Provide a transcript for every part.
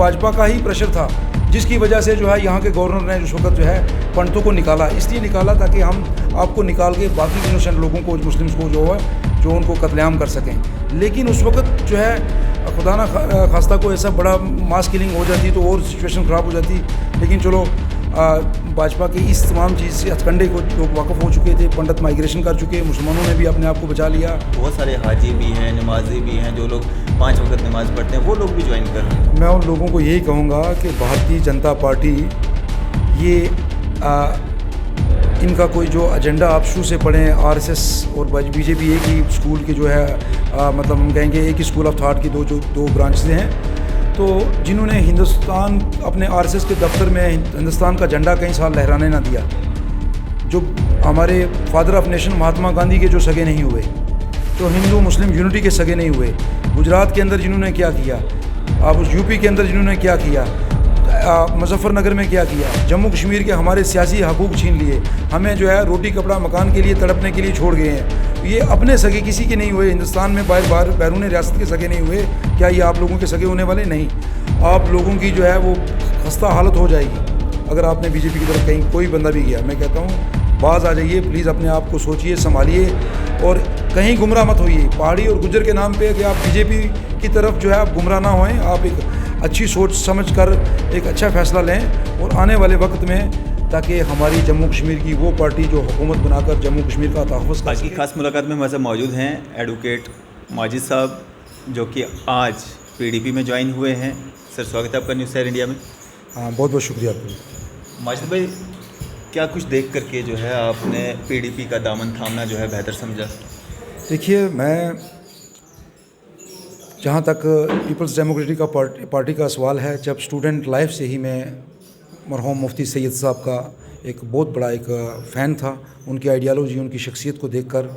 भाजपा का ही प्रेशर था जिसकी वजह से जो है यहाँ के गवर्नर ने उस वक्त जो है पंडितों को निकाला, इसलिए निकाला ताकि हम आपको निकाल के बाकी इनोसेंट लोगों को, मुस्लिम्स को जो उनको कत्लेआम कर सकें। लेकिन उस वक्त जो है खुदा ना खास्ता को ऐसा बड़ा मास किलिंग हो जाती तो और सिचुएशन ख़राब हो जाती। लेकिन चलो भाजपा की इस तमाम चीज़ से हथकंडे को लोग वाकफ़ हो चुके थे, पंडित माइग्रेशन कर चुके, मुसलमानों ने भी अपने आप को बचा लिया। बहुत सारे हाजी भी हैं, नमाजी भी हैं, जो लोग 5 वक्त नमाज़ पढ़ते हैं, वो लोग भी ज्वाइन कर रहे हैं। मैं उन लोगों को यही कहूँगा कि भारतीय जनता पार्टी ये इनका कोई जो एजेंडा आप शुरू से पढ़ें, आरएसएस और बीजेपी एक ही स्कूल के जो है मतलब हम कहेंगे एक ही स्कूल ऑफ थॉट की दो ब्रांचेस हैं। तो जिन्होंने हिंदुस्तान अपने आरएसएस के दफ्तर में हिंदुस्तान का झंडा कई साल लहराने ना दिया, जो हमारे father of nation Mahatma Gandhi के जो सगे नहीं हुए, तो हिंदू मुस्लिम यूनिटी के सगे नहीं हुए, गुजरात के अंदर जिन्होंने क्या किया, आप उस यूपी के अंदर जिन्होंने क्या किया, मुजफ्फरनगर में क्या किया, जम्मू कश्मीर के हमारे सियासी हकूक़ छीन लिए, हमें जो है रोटी कपड़ा मकान के लिए तड़पने के लिए छोड़ गए हैं। ये अपने सगे किसी के नहीं हुए, हिंदुस्तान में बैरून रियासत के सगे नहीं हुए। क्या ये आप लोगों के सगे होने वाले? नहीं। आप लोगों की जो है वो खस्ता हालत हो जाएगी अगर आपने बीजेपी की तरफ कहीं कोई बंदा भी गया। मैं कहता हूँ बाज आ जाइए, प्लीज़ अपने आप को सोचिए, संभालिए और कहीं गुमराह मत होइए। पहाड़ी और गुज्जर के नाम पे कि आप बीजेपी की तरफ जो है आप गुमराह ना होएं, आप एक अच्छी सोच समझ कर एक अच्छा फ़ैसला लें और आने वाले वक्त में ताकि हमारी जम्मू कश्मीर की वो पार्टी जो हुकूमत बनाकर जम्मू कश्मीर का तहफ़्फ़ुज़ कर। आज की खास मुलाकात में हमारे साथ मौजूद हैं एडवोकेट माजिद साहब, जो कि आज पीडीपी में ज्वाइन हुए हैं। सर, स्वागत है आपका न्यूज़ शहर इंडिया में। हाँ, बहुत बहुत शुक्रिया आपको। माजिद भाई, क्या कुछ देख करके जो है आपने पीडीपी का दामन थामना जो है बेहतर समझा? देखिए, मैं जहाँ तक पीपल्स डेमोक्रेटिक पार्टी का सवाल है, जब स्टूडेंट लाइफ से ही मैं मरहूम मुफ्ती सैयद साहब का एक बहुत बड़ा एक फ़ैन था, उनकी आइडियालॉजी, उनकी शख्सियत को देखकर।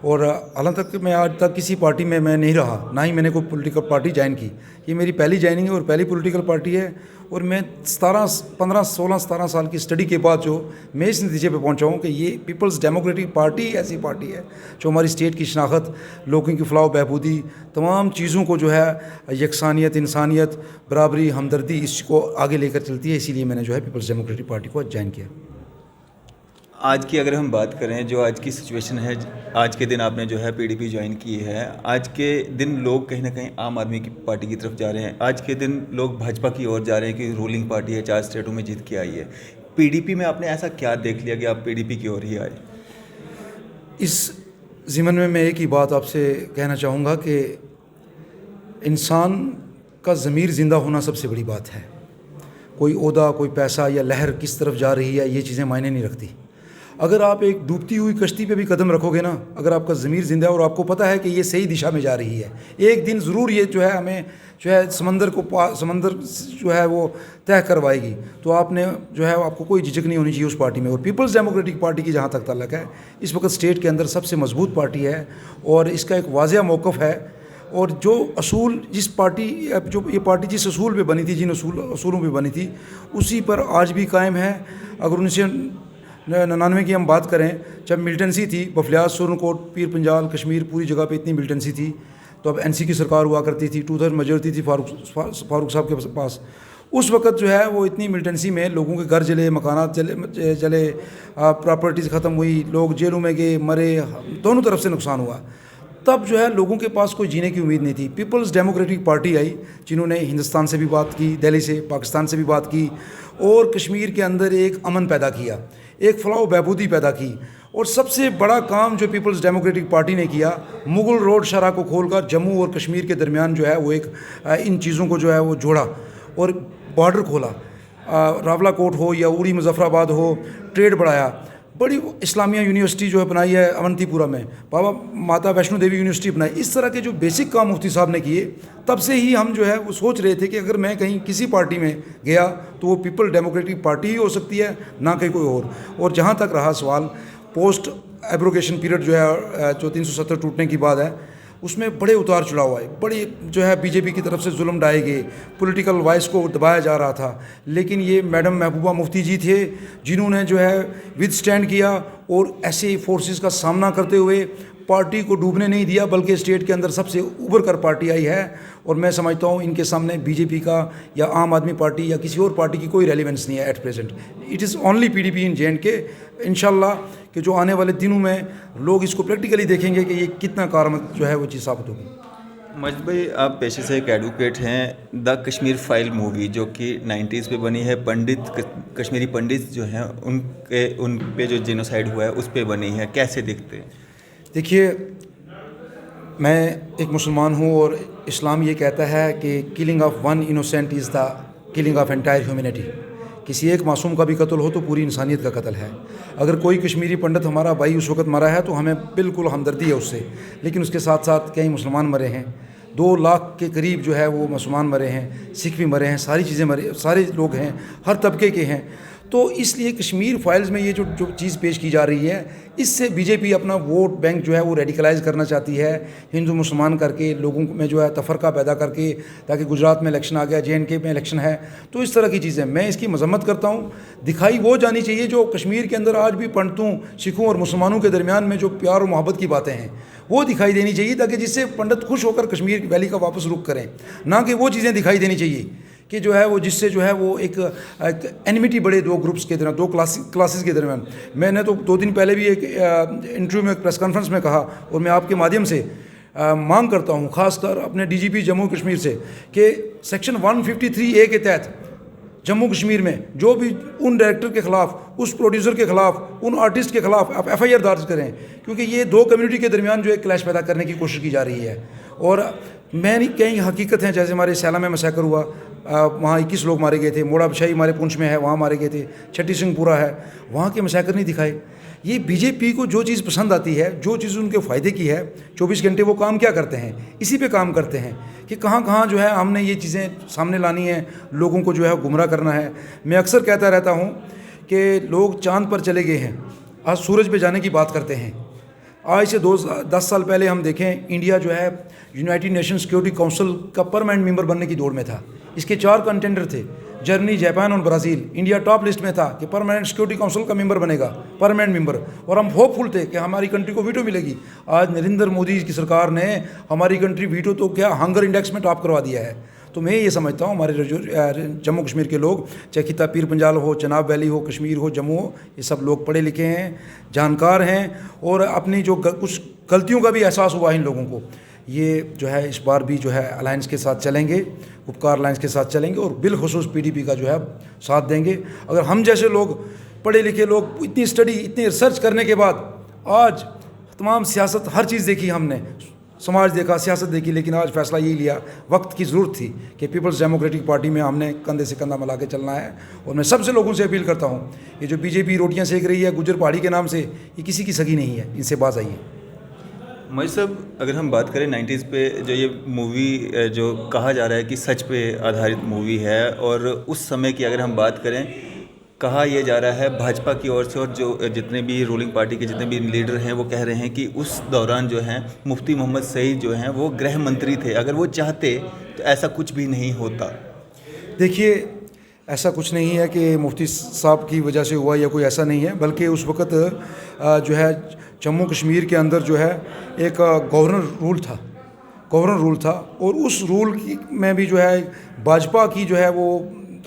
और हालांकि मैं आज तक किसी पार्टी में मैं नहीं रहा, ना ही मैंने कोई पॉलिटिकल पार्टी ज्वाइन की। ये मेरी पहली ज्वाइनिंग है और पहली पॉलिटिकल पार्टी है। और मैं 15-16-17 साल की स्टडी के बाद जो मैं इस नतीजे पे पहुंचा हूँ कि ये पीपल्स डेमोक्रेटिक पार्टी ऐसी पार्टी है जो हमारी स्टेट की शनाख्त, लोगों की फलाह बहबूदी, तमाम चीज़ों को जो है यकसानियत, इंसानियत, बराबरी, हमदर्दी, इसको आगे लेकर चलती है। इसीलिए मैंने जो है पीपल्स डेमोक्रेटिक पार्टी को ज्वाइन किया। आज की अगर हम बात करें, जो आज की सिचुएशन है, आज के दिन आपने जो है पीडीपी ज्वाइन की है, आज के दिन लोग कहीं ना कहीं आम आदमी की पार्टी की तरफ जा रहे हैं, आज के दिन लोग भाजपा की ओर जा रहे हैं कि रूलिंग पार्टी है, 4 स्टेटों में जीत के आई है। पीडीपी में आपने ऐसा क्या देख लिया कि आप पीडीपी की ओर ही आए? इस ज़िमन में मैं एक ही बात आपसे कहना चाहूँगा कि इंसान का ज़मीर ज़िंदा होना सबसे बड़ी बात है। कोई ओहदा, कोई पैसा या लहर किस तरफ जा रही है, ये चीज़ें मायने नहीं रखती। अगर आप एक डूबती हुई कश्ती पे भी कदम रखोगे ना, अगर आपका ज़मीर ज़िंदा है और आपको पता है कि ये सही दिशा में जा रही है, एक दिन ज़रूर ये जो है हमें जो है समंदर जो है वो तय करवाएगी, तो आपने जो है आपको कोई झिझक नहीं होनी चाहिए उस पार्टी में। और पीपल्स डेमोक्रेटिक पार्टी की जहाँ तक ताल्लुक है, इस वक्त स्टेट के अंदर सबसे मजबूत पार्टी है और इसका एक वाज़ेह मौक़िफ़ है। और जो असूल जिस असूल पे बनी थी, जिन असूलों पे बनी थी, उसी पर आज भी कायम है। अगर 1999 की हम बात करें, जब मिलिटेंसी थी, बफलियात, सुरनकोट, पीर पंजाल, कश्मीर, पूरी जगह पे इतनी मिलिटेंसी थी, तो अब एनसी की सरकार हुआ करती थी, 2/3 मेजॉरिटी थी फारूक साहब के पास। उस वक्त जो है वो इतनी मिलिटेंसी में लोगों के घर जले, मकानात जले, प्रॉपर्टीज़ ख़त्म हुई, लोग जेलों में गए, मरे, दोनों तरफ से नुकसान हुआ। तब जो है लोगों के पास कोई जीने की उम्मीद नहीं थी। पीपल्स डेमोक्रेटिक पार्टी आई, जिन्होंने हिंदुस्तान से भी बात की, दिल्ली से, पाकिस्तान से भी बात की और कश्मीर के अंदर एक अमन पैदा किया, एक फलाह बहबूदी पैदा की। और सबसे बड़ा काम जो पीपल्स डेमोक्रेटिक पार्टी ने किया, मुगल रोड शरह को खोलकर जम्मू और कश्मीर के दरमियान जो है वो एक इन चीज़ों को जो है वो जोड़ा और बॉर्डर खोला। रावलाकोट हो या उड़ी मुजफ्फराबाद हो, ट्रेड बढ़ाया। बड़ी इस्लामिया यूनिवर्सिटी जो है बनाई है अवंतीपुरा में, बाबा माता वैष्णो देवी यूनिवर्सिटी बनाई। इस तरह के जो बेसिक काम मुफ्ती साहब ने किए, तब से ही हम जो है वो सोच रहे थे कि अगर मैं कहीं किसी पार्टी में गया तो वो पीपल डेमोक्रेटिक पार्टी ही हो सकती है, ना कहीं कोई और जहाँ तक रहा सवाल पोस्ट एब्रोगेशन पीरियड जो है, जो 370 टूटने की बाद है, उसमें बड़े उतार चढ़ाव आए, बड़े जो है बीजेपी की तरफ से जुल्म ढाए गए, पॉलिटिकल वॉइस को दबाया जा रहा था। लेकिन ये मैडम महबूबा मुफ्ती जी थे जिन्होंने जो है विद स्टैंड किया और ऐसे फोर्सेस का सामना करते हुए पार्टी को डूबने नहीं दिया, बल्कि स्टेट के अंदर सबसे उभर कर पार्टी आई है। और मैं समझता हूँ इनके सामने बीजेपी का या आम आदमी पार्टी या किसी और पार्टी की कोई रेलिवेंस नहीं है at present. It is only PDP in J&K. इंशाल्लाह कि जो आने वाले दिनों में लोग इसको प्रैक्टिकली देखेंगे कि ये कितना कारगर जो है वो चीज़ साबित होगी। मजिद भाई, आप पेशे से एक एडवोकेट हैं। द कश्मीर फाइल मूवी जो कि 90s पे बनी है, कश्मीरी पंडित जो हैं उन पे जो जेनोसाइड हुआ है उस पे बनी है, कैसे देखते हैं? देखिए, मैं एक मुसलमान हूँ और इस्लाम ये कहता है कि killing of one innocent is the killing of entire humanity. किसी एक मासूम का भी कत्ल हो तो पूरी इंसानियत का कत्ल है। अगर कोई कश्मीरी पंडित हमारा भाई उस वक्त मरा है तो हमें बिल्कुल हमदर्दी है उससे, लेकिन उसके साथ साथ कई मुसलमान मरे हैं। 2 लाख के करीब जो है वो मुसलमान मरे हैं, सिख भी मरे हैं, सारी चीज़ें मरे, सारे लोग हैं, हर तबके के हैं। तो इसलिए कश्मीर फाइल्स में ये जो चीज़ पेश की जा रही है, इससे बीजेपी अपना वोट बैंक जो है वो रेडिकलाइज करना चाहती है, हिंदू मुसलमान करके लोगों में जो है तफरका पैदा करके, ताकि गुजरात में इलेक्शन आ गया, जे.एंड.के में इलेक्शन है, तो इस तरह की चीज़ें मैं इसकी मजम्मत करता हूँ। दिखाई वो जानी चाहिए जो कश्मीर के अंदर आज भी पंडितों, सिखों और मुसलमानों के दरमियान में जो प्यार और मोहब्बत की बातें हैं वो दिखाई देनी चाहिए, ताकि जिससे पंडित खुश होकर कश्मीर वैली का वापस रुख करें, ना कि वो चीज़ें दिखाई देनी चाहिए कि जो है वो जिससे जो है वो एक एनिमिटी बढ़े 2 ग्रुप्स के दरमियान, 2 क्लासेस के दरमियान। मैंने तो 2 दिन पहले भी एक इंटरव्यू में, प्रेस कॉन्फ्रेंस में कहा, और मैं आपके माध्यम से मांग करता हूँ खासकर अपने डीजीपी जम्मू कश्मीर से कि सेक्शन 153A के तहत जम्मू कश्मीर में जो भी उन डायरेक्टर के ख़िलाफ़, उस प्रोड्यूसर के ख़िलाफ़, उन आर्टिस्ट के ख़िलाफ़ आप FIR दर्ज करें, क्योंकि ये 2 कम्युनिटी के दरमियान जो एक क्लैश पैदा करने की कोशिश की जा रही है। और मैं नहीं, कई हकीकत हैं, जैसे हमारे सैला में मसैकर हुआ, वहाँ 21 लोग मारे गए थे। मोड़ा बशाई हमारे पुंछ में है, वहाँ मारे गए थे। छठी सिंहपुरा है, वहाँ के मसैकर नहीं दिखाए। ये बीजेपी को जो चीज़ पसंद आती है, जो चीज़ उनके फ़ायदे की है, 24 घंटे वो काम क्या करते हैं, इसी पे काम करते हैं कि कहाँ कहाँ जो है हमने ये चीज़ें सामने लानी है, लोगों को जो है गुमराह करना है। मैं अक्सर कहता रहता हूँ कि लोग चाँद पर चले गए हैं, आज सूरज पे जाने की बात करते हैं। आज से 10 साल पहले हम देखें, इंडिया जो है यूनाइटेड नेशन सिक्योरिटी काउंसिल का परमानेंट मेंबर बनने की दौड़ में था। इसके 4 कंटेंडर थे, जर्मनी, जापान और ब्राज़ील। इंडिया टॉप लिस्ट में था कि परमानेंट सिक्योरिटी काउंसिल का मेंबर बनेगा, परमानेंट मेंबर, और हम होपफुल थे कि हमारी कंट्री को वीटो मिलेगी। आज नरेंद्र मोदी की सरकार ने हमारी कंट्री वीटो तो क्या, हंगर इंडेक्स में टॉप करवा दिया है। तो मैं ये समझता हूँ हमारे जम्मू कश्मीर के लोग, चाहे खिता पीर पंजाल हो, चनाब वैली हो, कश्मीर हो, जम्मू हो, ये सब लोग पढ़े लिखे हैं, जानकार हैं, और अपनी जो कुछ गलतियों का भी एहसास हुआ इन लोगों को, ये जो है इस बार भी जो है अलायंस के साथ चलेंगे, उपकार अलायंस के साथ चलेंगे, और बिलखुसूस पीडीपी का जो है साथ देंगे। अगर हम जैसे लोग, पढ़े लिखे लोग, इतनी स्टडी, इतनी रिसर्च करने के बाद, आज तमाम सियासत, हर चीज़ देखी हमने, समाज देखा, सियासत देखी, लेकिन आज फैसला यही लिया, वक्त की ज़रूरत थी कि पीपल्स डेमोक्रेटिक पार्टी में हमने कंधे से कंधा मिला के चलना है। और मैं सबसे लोगों से अपील करता हूँ, ये जो बीजेपी रोटियाँ सेक रही है गुज्जर पहाड़ी के नाम से, ये किसी की सगी नहीं है, इनसे बाज आइए। मजिद साहब, अगर हम बात करें 90s पे जो ये मूवी जो कहा जा रहा है कि सच पे आधारित मूवी है, और उस समय की अगर हम बात करें, कहा यह जा रहा है भाजपा की ओर से, और जो जितने भी रूलिंग पार्टी के जितने भी लीडर हैं वो कह रहे हैं कि उस दौरान जो हैं मुफ्ती मोहम्मद सईद जो हैं वो गृह मंत्री थे, अगर वो चाहते तो ऐसा कुछ भी नहीं होता। देखिए, ऐसा कुछ नहीं है कि मुफ्ती साहब की वजह से हुआ या कोई ऐसा नहीं है, बल्कि उस वक़्त जो है जम्मू कश्मीर के अंदर जो है एक गवर्नर रूल था, और उस रूल में भी जो है भाजपा की जो है वो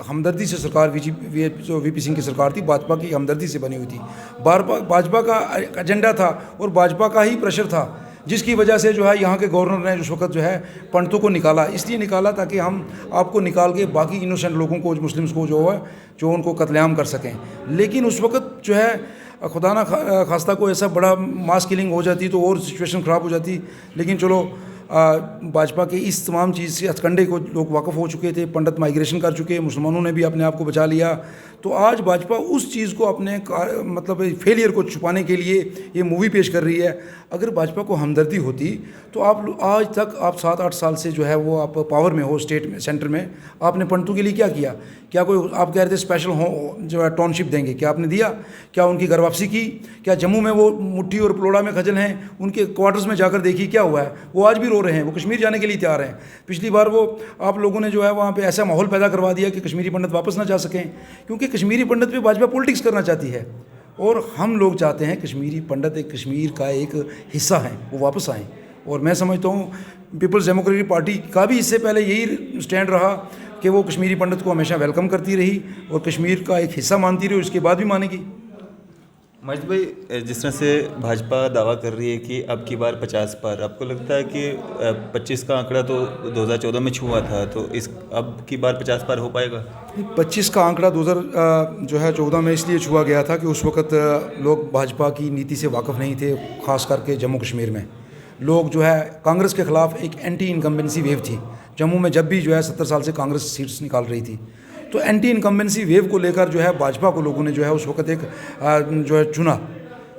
हमदर्दी से सरकार, वीपी सिंह की सरकार थी, भाजपा की हमदर्दी से बनी हुई थी। भाजपा का एजेंडा था और भाजपा का ही प्रेशर था, जिसकी वजह से जो है यहाँ के गवर्नर ने उस वक्त जो है पंडितों को निकाला। इसलिए निकाला ताकि हम आपको निकाल के बाकी इनोसेंट लोगों को, मुस्लिम्स को जो उनको कत्लेआम कर सकें। लेकिन उस वक्त जो है खुदा ना खास्ता को ऐसा बड़ा मास किलिंग हो जाती तो और सिचुएशन ख़राब हो जाती। लेकिन चलो, भाजपा के इस तमाम चीज़ से हथकंडे को लोग वाकफ़ हो चुके थे, पंडित माइग्रेशन कर चुके, मुसलमानों ने भी अपने आप को बचा लिया। तो आज भाजपा उस चीज़ को अपने मतलब फेलियर को छुपाने के लिए ये मूवी पेश कर रही है। अगर भाजपा को हमदर्दी होती तो आप आज तक, आप 7-8 साल से जो है वो आप पावर में हो, स्टेट में, सेंटर में, आपने पंडितों के लिए क्या किया? क्या कोई, आप कह रहे थे स्पेशल हो जो है टाउनशिप देंगे, क्या आपने दिया? क्या उनकी घर वापसी की? क्या जम्मू में वो मुट्ठी और पलोड़ा में खजल हैं, उनके क्वार्टर्स में जाकर देखी क्या हुआ है? वो आज भी रो रहे हैं, वो कश्मीर जाने के लिए तैयार हैं। पिछली बार वो आप लोगों ने जो है वहाँ पे ऐसा माहौल पैदा करवा दिया कि कश्मीरी पंडित वापस ना जा सकें, क्योंकि कश्मीरी पंडित पे भाजपा पॉलिटिक्स करना चाहती है। और हम लोग चाहते हैं कश्मीरी पंडित एक कश्मीर का एक हिस्सा हैं, वो वापस आएँ। और मैं समझता हूँ पीपल्स डेमोक्रेटिक पार्टी का भी इससे पहले यही स्टैंड रहा कि वो कश्मीरी पंडित को हमेशा वेलकम करती रही और कश्मीर का एक हिस्सा मानती रही और इसके बाद भी मानेगी। मजिद भाई, जिस तरह से भाजपा दावा कर रही है कि अब की बार 50 पार, आपको लगता है कि 25 का आंकड़ा तो 2014 में छुआ था, तो इस अब की बार 50 पार हो पाएगा? 25 का आंकड़ा 2014 में इसलिए छुआ गया था कि उस वक़्त लोग भाजपा की नीति से वाकिफ़ नहीं थे, ख़ास करके जम्मू कश्मीर में लोग जो है कांग्रेस के ख़िलाफ़ एक एंटी इनकम्बेंसी वेव थी। जम्मू में जब भी जो है 70 साल से कांग्रेस सीट्स निकाल रही थी, तो एंटी इनकम्बेंसी वेव को लेकर जो है भाजपा को लोगों ने जो है उस वक्त एक जो है चुना,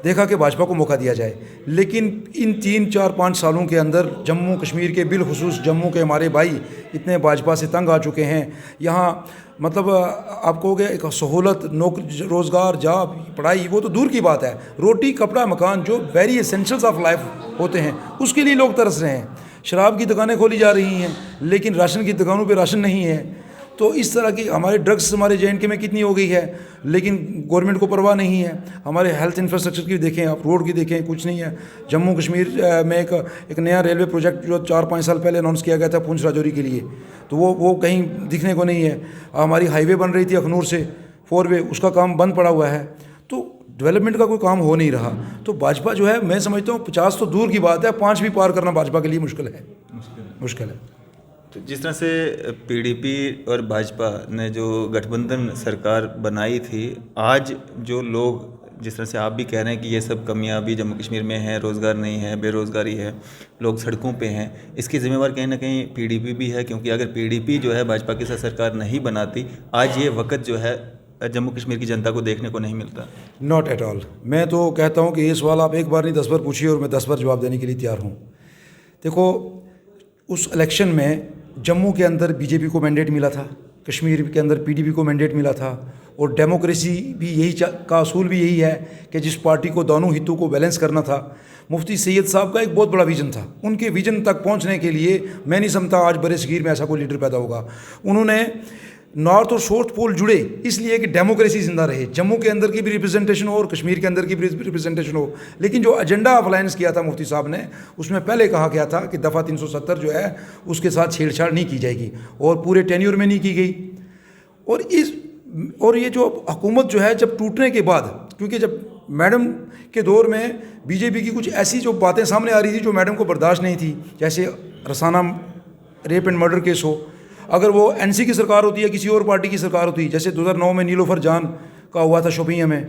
देखा कि भाजपा को मौका दिया जाए। लेकिन इन 3, 4, 5 सालों के अंदर जम्मू कश्मीर के बिलखुसूस जम्मू के हमारे भाई इतने भाजपा से तंग आ चुके हैं। यहाँ मतलब आप कहोगे एक सहूलत, नौकरी, रोज़गार, जॉब, पढ़ाई वो तो दूर की बात है, रोटी, कपड़ा, मकान जो वेरी एसेंशियल्स ऑफ लाइफ होते हैं उसके लिए लोग तरस रहे हैं। शराब की दुकानें खोली जा रही हैं लेकिन राशन की दुकानों पे राशन नहीं है। तो इस तरह की हमारे ड्रग्स हमारे JNK में कितनी हो गई है, लेकिन गवर्नमेंट को परवाह नहीं है। हमारे हेल्थ इंफ्रास्ट्रक्चर की देखें आप, रोड की देखें, कुछ नहीं है। जम्मू कश्मीर में एक नया रेलवे प्रोजेक्ट जो 4-5 साल पहले अनाउंस किया गया था पुंछ राजौरी के लिए, तो वो कहीं दिखने को नहीं है। हमारी हाईवे बन रही थी अखनूर से 4 वे, उसका काम बंद पड़ा हुआ है। तो डेवलपमेंट का कोई काम हो नहीं रहा। तो भाजपा जो है, मैं समझता हूँ 50 तो दूर की बात है, 5 भी पार करना भाजपा के लिए मुश्किल है। तो जिस तरह से PDP और भाजपा ने जो गठबंधन सरकार बनाई थी, आज जो लोग जिस तरह से आप भी कह रहे हैं कि ये सब कमियां भी जम्मू कश्मीर में हैं, रोज़गार नहीं है, बेरोज़गारी है, लोग सड़कों पे हैं, इसकी ज़िम्मेवार कहीं ना कहीं PDP भी है। क्योंकि अगर PDP जो है भाजपा के साथ सरकार नहीं बनाती, आज ये वक्त जो है जम्मू कश्मीर की जनता को देखने को नहीं मिलता। Not at all. मैं तो कहता हूँ कि ये सवाल आप एक बार नहीं 10 बार पूछिए और मैं 10 बार जवाब देने के लिए तैयार हूँ। देखो, उस इलेक्शन में जम्मू के अंदर BJP को मैंडेट मिला था, कश्मीर के अंदर PDP को मैंडेट मिला था, और डेमोक्रेसी भी यही का असूल भी यही है कि जिस पार्टी को दोनों हितों को बैलेंस करना था। मुफ्ती सैयद साहब का एक बहुत बड़ा विजन था, उनके विजन तक पहुंचने के लिए मैं नहीं समझता आज बड़े सगीर में ऐसा कोई लीडर पैदा होगा। उन्होंने नॉर्थ और साउथ पोल जुड़े इसलिए कि डेमोक्रेसी जिंदा रहे, जम्मू के अंदर की भी रिप्रेजेंटेशन हो और कश्मीर के अंदर की भी रिप्रेजेंटेशन हो। लेकिन जो एजेंडा ऑफ अलायंस किया था मुफ्ती साहब ने, उसमें पहले कहा गया था कि दफ़ा 370 जो है उसके साथ छेड़छाड़ नहीं की जाएगी, और पूरे टेन्योर में नहीं की गई। और ये जो हुकूमत जो है जब टूटने के बाद, क्योंकि जब मैडम के दौर में BJP की कुछ ऐसी जो बातें सामने आ रही थी जो मैडम को बर्दाश्त नहीं थी, जैसे Rasana rape and murder case हो, अगर वो NC की सरकार होती है किसी और पार्टी की सरकार होती, जैसे 2009 में नीलोफर जान का हुआ था शोपियां में,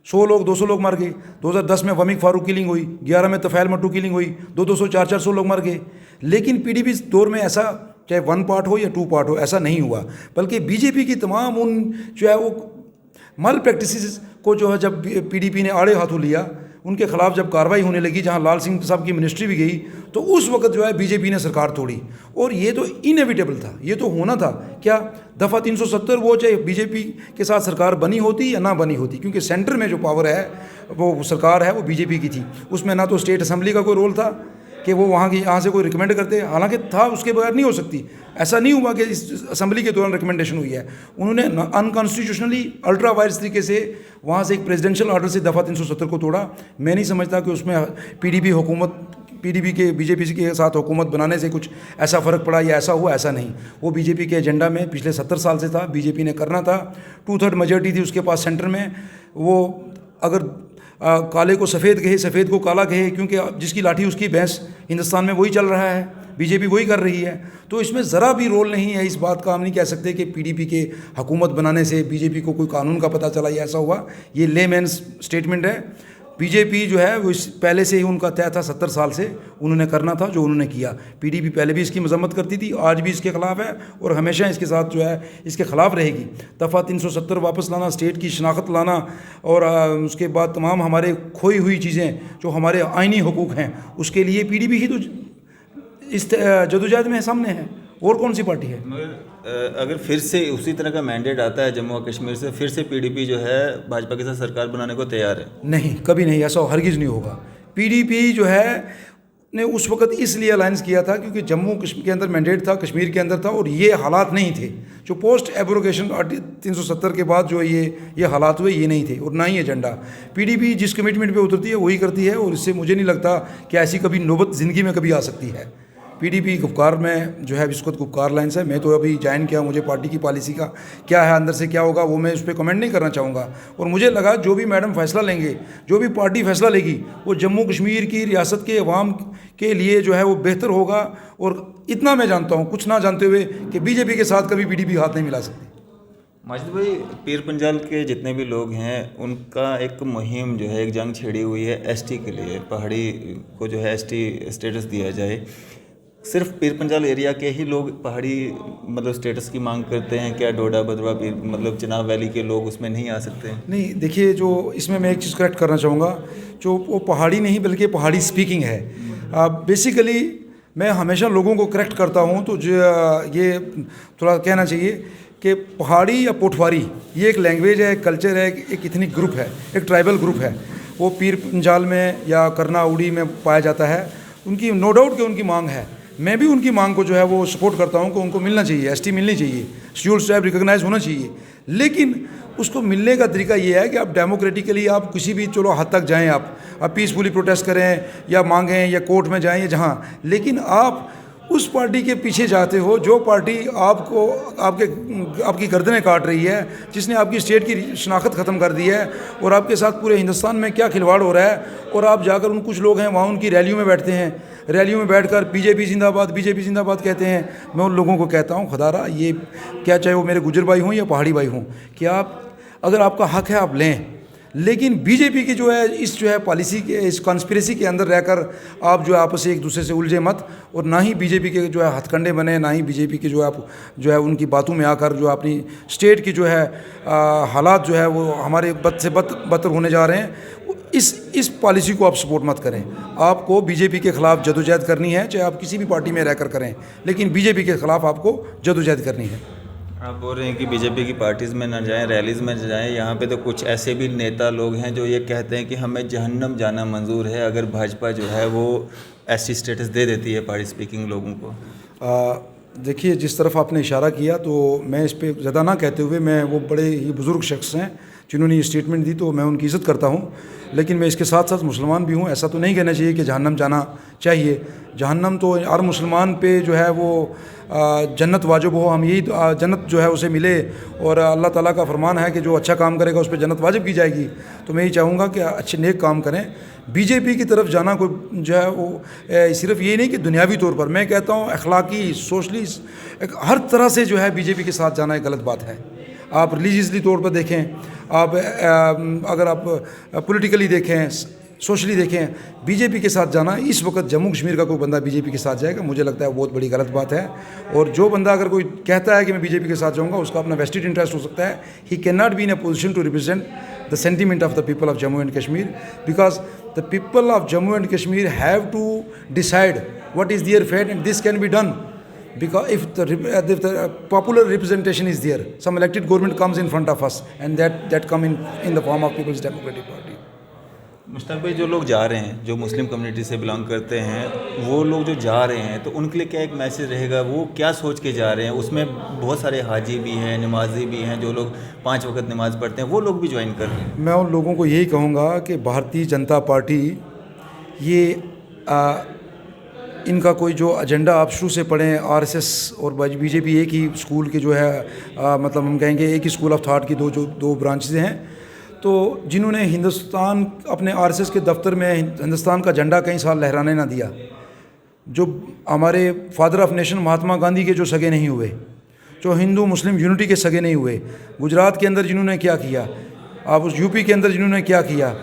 100 लोग 200 लोग मर गए। 2010 में वमीक फारूक किलिंग हुई, 11 में तफैल मट्टू किलिंग हुई, 200 400 लोग मर गए। लेकिन PDP दौर में ऐसा, चाहे 1 पार्ट हो या 2 पार्ट हो, ऐसा नहीं हुआ। बल्कि BJP की तमाम उन जो है वो मल प्रैक्टिसेस को जो है जब PDP ने आड़े हाथों लिया, उनके खिलाफ जब कार्रवाई होने लगी, जहां लाल सिंह साहब की मिनिस्ट्री भी गई, तो उस वक्त जो है BJP ने सरकार तोड़ी। और ये तो इनएविटेबल था, ये तो होना था। क्या दफ़ा 370 वो चाहे BJP के साथ सरकार बनी होती या ना बनी होती, क्योंकि सेंटर में जो पावर है, वो सरकार है, वो BJP की थी। उसमें ना तो स्टेट असम्बली का कोई रोल था कि वो यहाँ से कोई रिकमेंड करते, हालांकि था, उसके बगैर नहीं हो सकती। ऐसा नहीं हुआ कि इस असम्बली के दौरान रिकमेंडेशन हुई है। उन्होंने अनकॉन्स्टिट्यूशनली अल्ट्रा वायरस तरीके से वहाँ से एक प्रेसिडेंशियल ऑर्डर से दफ़ा 370 को तोड़ा। मैं नहीं समझता कि उसमें PDP के BJP के साथ हुकूमत बनाने से कुछ ऐसा फ़र्क पड़ा या ऐसा हुआ, ऐसा नहीं। वो BJP के एजेंडा में पिछले 70 साल से था, BJP ने करना था। 2/3 मेजॉरिटी थी उसके पास सेंटर में। वो अगर काले को सफ़ेद कहे, सफ़ेद को काला कहे, क्योंकि जिसकी लाठी उसकी भैंस, हिंदुस्तान में वही चल रहा है, BJP वही कर रही है। तो इसमें ज़रा भी रोल नहीं है इस बात का। हम नहीं कह सकते कि PDP के हुकूमत बनाने से BJP को कोई कानून का पता चला या ऐसा हुआ। ये लेमैन्स स्टेटमेंट है। BJP जो है वो इस पहले से ही उनका तय था, 70 साल से उन्होंने करना था जो उन्होंने किया। PDP पहले भी इसकी मजम्मत करती थी, आज भी इसके ख़िलाफ़ है और हमेशा इसके साथ जो है इसके ख़िलाफ़ रहेगी। दफ़ा 370 वापस लाना, स्टेट की शनाख्त लाना, और उसके बाद तमाम हमारे खोई हुई चीज़ें जो हमारे आइनी हुकूक हैं, उसके लिए PDP ही तो इस जदोजहद में सामने है, और कौन सी पार्टी है। मगर अगर फिर से उसी तरह का मैंडेट आता है जम्मू और कश्मीर से, फिर से PDP जो है भाजपा के साथ सरकार बनाने को तैयार है? नहीं, कभी नहीं, ऐसा हरगिज़ नहीं होगा। PDP जो है ने उस वक्त इसलिए अलायंस किया था क्योंकि जम्मू कश्मीर के अंदर मैंडेट था, कश्मीर के अंदर था, और ये हालात नहीं थे जो पोस्ट एब्रोगेशन 370 के बाद जो ये हालात हुए, ये नहीं थे, और ना ही एजेंडा। पीडीपी जिस कमिटमेंट पे उतरती है वही करती है, और इससे मुझे नहीं लगता कि ऐसी कभी नौबत ज़िंदगी में कभी आ सकती है। पीडीपी गुफ्कार में जो है इस वक्त गुफ्कार लाइन्स है। मैं तो अभी ज्वाइन किया, मुझे पार्टी की पॉलिसी का क्या है, अंदर से क्या होगा, वो मैं उस पर कमेंट नहीं करना चाहूँगा। और मुझे लगा जो भी मैडम फैसला लेंगे, जो भी पार्टी फैसला लेगी, वो जम्मू कश्मीर की रियासत के अवाम के लिए जो है वो बेहतर होगा। और इतना मैं जानता हूँ, कुछ ना जानते हुए, कि बीजेपी के साथ कभी पीडीपी हाथ नहीं मिला सकती। माजिद भाई, पीर पंजाल के जितने भी लोग हैं उनका एक मुहिम जो है, एक जंग छेड़ी हुई है एसटी के लिए, पहाड़ी को जो है एसटी स्टेटस दिया जाए। सिर्फ पीर पंजाल एरिया के ही लोग पहाड़ी मतलब स्टेटस की मांग करते हैं क्या? डोडा भद्रवा पीर मतलब चिनाब वैली के लोग उसमें नहीं आ सकते? नहीं, देखिए, जो इसमें मैं एक चीज़ करेक्ट करना चाहूँगा, जो वो पहाड़ी नहीं बल्कि पहाड़ी स्पीकिंग है। बेसिकली मैं हमेशा लोगों को करेक्ट करता हूँ, तो जो ये थोड़ा कहना चाहिए कि पहाड़ी या पोठवारी ये एक लैंग्वेज है, एक कल्चर है, एक इथनिक ग्रुप है, एक ट्राइबल ग्रुप है। वो पीर पंजाल में या करना उड़ी में पाया जाता है। उनकी नो डाउट कि उनकी मांग है, मैं भी उनकी मांग को जो है वो सपोर्ट करता हूँ कि उनको मिलना चाहिए, एसटी मिलनी चाहिए, शेड्यूल्ड ट्राइब रिकॉग्नाइज होना चाहिए। लेकिन उसको मिलने का तरीका ये है कि आप डेमोक्रेटिकली आप किसी भी चलो हद तक जाएं, आप पीसफुली प्रोटेस्ट करें या मांगें या कोर्ट में जाएं या जहाँ, लेकिन आप उस पार्टी के पीछे जाते हो जो पार्टी आपको आपकी गर्दनें काट रही है, जिसने आपकी स्टेट की शनाख्त ख़त्म कर दी है, और आपके साथ पूरे हिंदुस्तान में क्या खिलवाड़ हो रहा है। और आप जाकर उन कुछ लोग हैं वहाँ उनकी रैलियों में बैठते हैं, रैलियों में बैठकर बीजेपी जिंदाबाद, बीजेपी जिंदाबाद कहते हैं। मैं उन लोगों को कहता हूँ, खुदारा ये क्या, चाहे वो मेरे गुजर भाई हों या पहाड़ी भाई हों, कि आप अगर आपका हक है आप लें, लेकिन बीजेपी की जो है इस जो है पॉलिसी के इस कॉन्स्पिरेसी के अंदर रहकर आप जो है आपस से एक दूसरे से उलझे मत, और ना ही बीजेपी के जो है हथकंडे बने, ना ही बीजेपी के जो है आप जो है उनकी बातों में आकर जो अपनी स्टेट की जो है हालात जो है वो हमारे बद से बदतर होने जा रहे हैं। इस पॉलिसी को आप सपोर्ट मत करें। आपको बीजेपी के ख़िलाफ़ जदोजहद करनी है, चाहे आप किसी भी पार्टी में रहकर करें, लेकिन बीजेपी के ख़िलाफ़ आपको जदोजहद करनी है। आप बोल रहे हैं कि बीजेपी की पार्टीज़ में ना जाएं, रैलीज़ में जाएं। यहाँ पे तो कुछ ऐसे भी नेता लोग हैं जो ये कहते हैं कि हमें जहन्नम जाना मंजूर है अगर भाजपा जो है वो एसटी स्टेटस दे देती है पहाड़ी स्पीकिंग लोगों को। देखिए, जिस तरफ आपने इशारा किया, तो मैं इस पर ज़्यादा ना कहते हुए, मैं वो बड़े ही बुज़ुर्ग शख्स हैं जिन्होंने ये स्टेटमेंट दी, तो मैं उनकी इज़्ज़त करता हूँ, लेकिन मैं इसके साथ साथ मुसलमान भी हूँ। ऐसा तो नहीं कहना चाहिए कि जहन्नम जाना चाहिए। जहन्नम तो हर मुसलमान पे जो है वो जन्नत वाजिब हो, हम यही जन्नत जो है उसे मिले, और अल्लाह ताला का फरमान है कि जो अच्छा काम करेगा उस पर जन्नत वाजिब की जाएगी। तो मैं यही चाहूँगा कि अच्छे नेक काम करें। बीजेपी की तरफ जाना कोई जो है वो सिर्फ ये नहीं कि दुनियावी तौर पर, मैं कहता हूँ अखलाकी, सोशली, हर तरह से जो है बीजेपी के साथ जाना एक गलत बात है। आप रिलीजियसली तौर पर देखें, आप अगर आप पॉलिटिकली देखें, सोशली देखें, बीजेपी के साथ जाना, इस वक्त जम्मू कश्मीर का कोई बंदा बीजेपी के साथ जाएगा, मुझे लगता है बहुत बड़ी गलत बात है। और जो बंदा अगर कोई कहता है कि मैं बीजेपी के साथ जाऊंगा, उसका अपना वेस्टेड इंटरेस्ट हो सकता है। He can not be in a position to represent the sentiment of the people of Jammu and Kashmir, because the people of Jammu and Kashmir have to decide what is their fate, and this can be done because if the popular representation is there, some elected government comes in front of us, and that come in the form of People's Democratic Party. Mushtaq भाई, जो लोग जा रहे हैं, जो Muslim community से belong करते हैं, वो लोग जो जा रहे हैं, तो उनके लिए क्या एक मैसेज रहेगा? वो क्या सोच के जा रहे हैं? उसमें बहुत सारे हाजी भी हैं, नमाजी भी हैं, जो लोग 5 वक्त नमाज़ पढ़ते हैं, वो लोग भी ज्वाइन कर रहे हैं। मैं उन लोगों को यही कहूँगा कि भारतीय जनता पार्टी ये इनका कोई जो एजेंडा आप शुरू से पढ़ें, आरएसएस और बीजेपी एक ही स्कूल के जो है मतलब हम कहेंगे एक ही स्कूल ऑफ थॉट की दो ब्रांचेज हैं। तो जिन्होंने हिंदुस्तान अपने आरएसएस के दफ्तर में हिंदुस्तान का झंडा कई साल लहराने ना दिया, जो हमारे father of nation Mahatma Gandhi के जो सगे नहीं हुए, जो हिंदू मुस्लिम यूनिटी के सगे नहीं हुए, गुजरात के अंदर जिन्होंने क्या किया, आप उस यूपी के अंदर जिन्होंने क्या किया,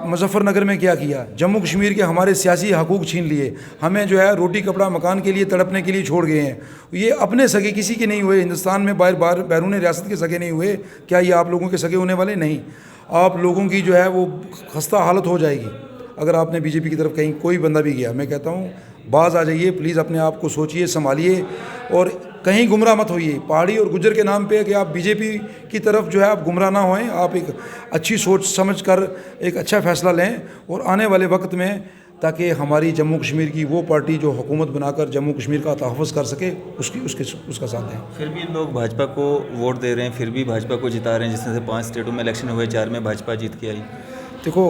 मुजफ्फरनगर में क्या किया, जम्मू कश्मीर के हमारे सियासी हकूक़ छीन लिए, हमें जो है रोटी कपड़ा मकान के लिए तड़पने के लिए छोड़ गए हैं। ये अपने सगे किसी के नहीं हुए, हिंदुस्तान में बैरून रियासत के सगे नहीं हुए। क्या ये आप लोगों के सगे होने वाले? नहीं। आप लोगों की जो है वो खस्ता हालत हो जाएगी अगर आपने बीजेपी की तरफ कहीं कोई बंदा भी गया। मैं कहता हूँ बाज आ जाइए प्लीज़, अपने आप को सोचिए, संभालिए, और कहीं गुमराह मत होइए। पहाड़ी और गुज्जर के नाम पे कि आप बीजेपी की तरफ जो है आप गुमराह ना होएं। आप एक अच्छी सोच समझ कर एक अच्छा फ़ैसला लें, और आने वाले वक्त में ताकि हमारी जम्मू कश्मीर की वो पार्टी जो हुकूमत बनाकर जम्मू कश्मीर का तहफ़्फ़ुज़ कर सके उसका साथ दें। फिर भी लोग भाजपा को वोट दे रहे हैं, फिर भी भाजपा को जिता रहे हैं, जिसमें से 5 स्टेटों में इलेक्शन हुए, 4 में भाजपा जीत के आई। देखो,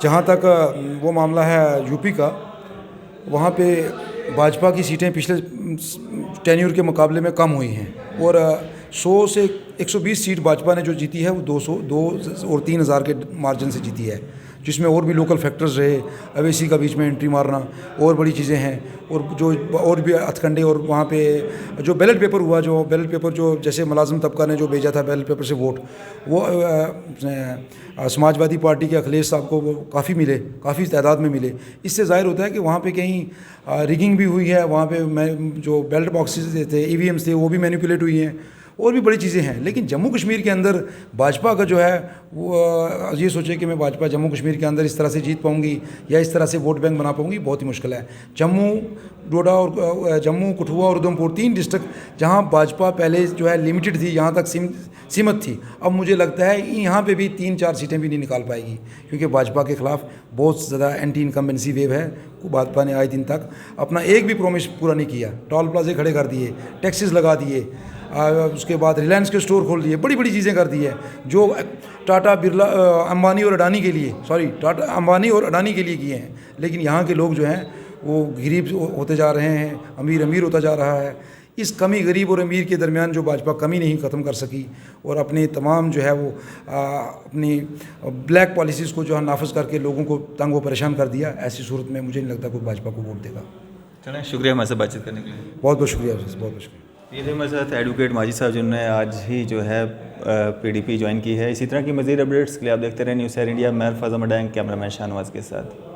जहाँ तक वो मामला है यूपी का, वहाँ पे भाजपा की सीटें पिछले टेन्यूर के मुकाबले में कम हुई हैं और 100 से 120 सीट भाजपा ने जो जीती है वो 202 और 3000 के मार्जिन से जीती है, जिसमें और भी लोकल फैक्टर्स रहे, अवेसी का बीच में एंट्री मारना और बड़ी चीज़ें हैं और जो और भी हथकंडे। और वहाँ पे जो बैलेट पेपर हुआ, जो बैलेट पेपर जो जैसे मुलाजिम तबका ने जो भेजा था बैलेट पेपर से वोट, वो समाजवादी पार्टी के अखिलेश साहब को वो काफ़ी मिले, काफ़ी तादाद में मिले। इससे ज़ाहिर होता है कि वहाँ पे कहीं रिगिंग भी हुई है, वहाँ पे जो बैलेट बॉक्सेस थे, EVMs थे, वो भी मैनिपुलेट हुई हैं और भी बड़ी चीज़ें हैं। लेकिन जम्मू कश्मीर के अंदर भाजपा का जो है वो ये सोचे कि मैं भाजपा जम्मू कश्मीर के अंदर इस तरह से जीत पाऊंगी या इस तरह से वोट बैंक बना पाऊंगी, बहुत ही मुश्किल है। जम्मू, डोडा और जम्मू, कठुआ और उधमपुर 3 डिस्ट्रिक्ट जहां भाजपा पहले जो है लिमिटेड थी, यहाँ तक सीमित थी, अब मुझे लगता है यहाँ पे भी 3-4 सीटें भी नहीं निकाल पाएगी, क्योंकि भाजपा के ख़िलाफ़ बहुत ज़्यादा एंटी इनकम्बेंसी वेव है। भाजपा ने आज दिन तक अपना एक भी प्रॉमिस पूरा नहीं किया। टोल प्लाजे खड़े कर दिए, टैक्सेस लगा दिए, उसके बाद रिलायंस के स्टोर खोल दिए, बड़ी बड़ी चीज़ें कर दी है जो टाटा, बिरला, अंबानी और अडानी के लिए, अंबानी और अडानी के लिए किए हैं। लेकिन यहाँ के लोग जो हैं वो गरीब होते जा रहे हैं, अमीर अमीर होता जा रहा है। इस कमी, गरीब और अमीर के दरमियान जो भाजपा कमी नहीं ख़त्म कर सकी और अपने तमाम जो है वो अपनी ब्लैक पॉलिसीज़ को जो है नाफिज करके लोगों को तंग व परेशान कर दिया, ऐसी सूरत में मुझे नहीं लगता कोई भाजपा को वोट देगा। चलें, शुक्रिया हमारे साथ बातचीत करने के लिए। बहुत बहुत शुक्रिया, बहुत बहुत शुक्रिया। ये थे हमारे साथ एडवोकेट माजिद साहब, जिन्होंने आज ही जो है PDP ज्वाइन की है। इसी तरह की मज़ीद अपडेट्स के लिए आप देखते रहें न्यूज़ शहर इंडिया। मैं अरफाज़ अहमद, कैमरामैन शाहनवाज के साथ।